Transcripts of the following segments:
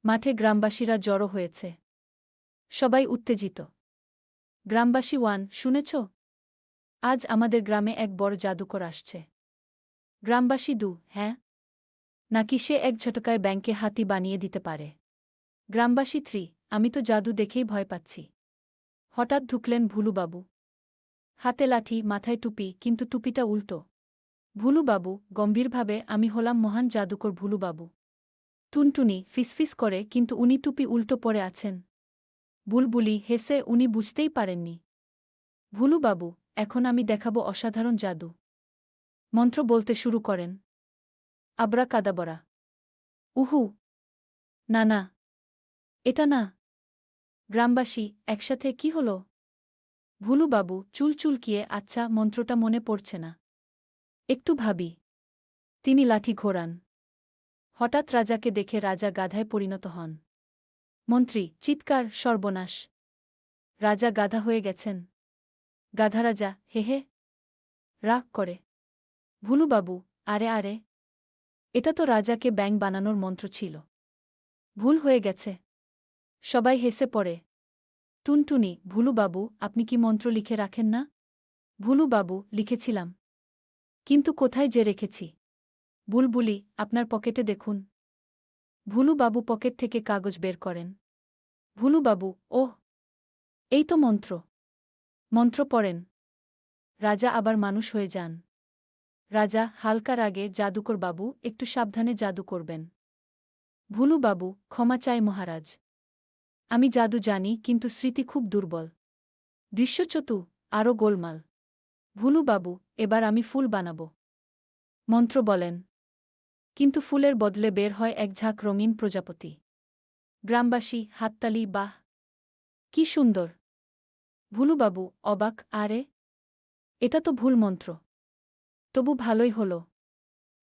মাঠে গ্রামবাসীরা জড়ো হয়েছে। সবাই উত্তেজিত। গ্রামবাসী 1 শুনেছ? আজ আমাদের গ্রামে এক বড় জাদুকর আসছে। গ্রামবাসী 2 হ্যাঁ? নাকি সে এক ঝটকায় ব্যাংকে হাতি বানিয়ে দিতে পারে? গ্রামবাসী 3 আমি তো জাদু দেখেই ভয় পাচ্ছি। হঠাৎ ঢুকলেন ভুলুবাবু। হাতে লাঠি, মাথায় টুপি, কিন্তু টুপিটা উল্টো। ভুলুবাবু গম্ভীরভাবে আমি হলাম মহান জাদুকর ভুলুবাবু। টুনটুনি ফিসফিস করে কিন্তু উনি টুপি উল্টো পরে আছেন। বুলবুলি হেসে উনি বুঝতেই পারেননি। ভুলুবাবু এখন আমি দেখাবো অসাধারণ জাদু। মন্ত্র বলতে শুরু করেন। আব্রাকাদাবরা। উহু। না না, এটা না। গ্রামবাসী একসাথে কি হল? ভুলুবাবু চুল চুলকিয়ে আচ্ছা মন্ত্রটা মনে পড়ছে না। একটু ভাবি। তিনি লাঠি ঘোরান। হঠাৎ রাজাকে দেখে রাজা গাধায় পরিণত হন। মন্ত্রী চিৎকার সর্বনাশ। রাজা গাধা হয়ে গেছেন। গাধা রাজা হে হে। রাগ করে। ভুলুবাবু আরে আরে, এটা তো রাজাকে ব্যাঙ বানানোর মন্ত্র ছিল। ভুল হয়ে গেছে। সবাই হেসে পড়ে। টুনটুনি ভুলুবাবু আপনি কি মন্ত্র লিখে রাখেন না? ভুলুবাবু লিখেছিলাম। কিন্তু কোথায় যে রেখেছি? বুলবুলি আপনার পকেটে দেখুন। ভুলুবাবু পকেট থেকে কাগজ বের করেন। ভুলুবাবু ওহ, এই তো মন্ত্র। মন্ত্র পড়েন। রাজা আবার মানুষ হয়ে যান। রাজা হালকা রাগে জাদুকর বাবু একটু সাবধানে জাদু করবেন। ভুলুবাবু ক্ষমা চাই মহারাজ। আমি জাদু জানি কিন্তু স্মৃতি খুব দুর্বল। দৃশ্যচতু আরও গোলমাল। ভুলুবাবু এবার আমি ফুল বানাব। মন্ত্র বলেন। কিন্তু ফুলের বদলে বের হয় এক ঝাঁক রঙিন প্রজাপতি। গ্রামবাসী হাততালি বাহ! কি সুন্দর! ভুলুবাবু অবাক আরে, এটা তো ভুল মন্ত্র। তবু ভালোই হল।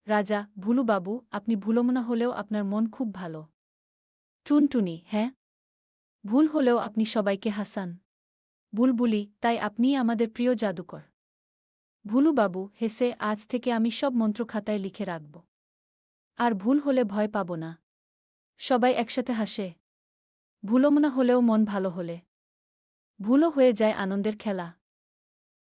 রাজা ভুলুবাবু আপনি ভুলমনা হলেও আপনার মন খুব ভালো। টুনটুনি হ্যাঁ, ভুল হলেও আপনি সবাইকে হাসান। বুলবুলি তাই আপনিই আমাদের প্রিয় জাদুকর। ভুলুবাবু হেসে আজ থেকে আমি সব মন্ত্র খাতায় লিখে রাখব। আর ভুল হলে ভয় পাব না। সবাই একসাথে হাসে। ভুলমনা হলেও মন ভালো হলে। ভুলও হয়ে যায় আনন্দের খেলা।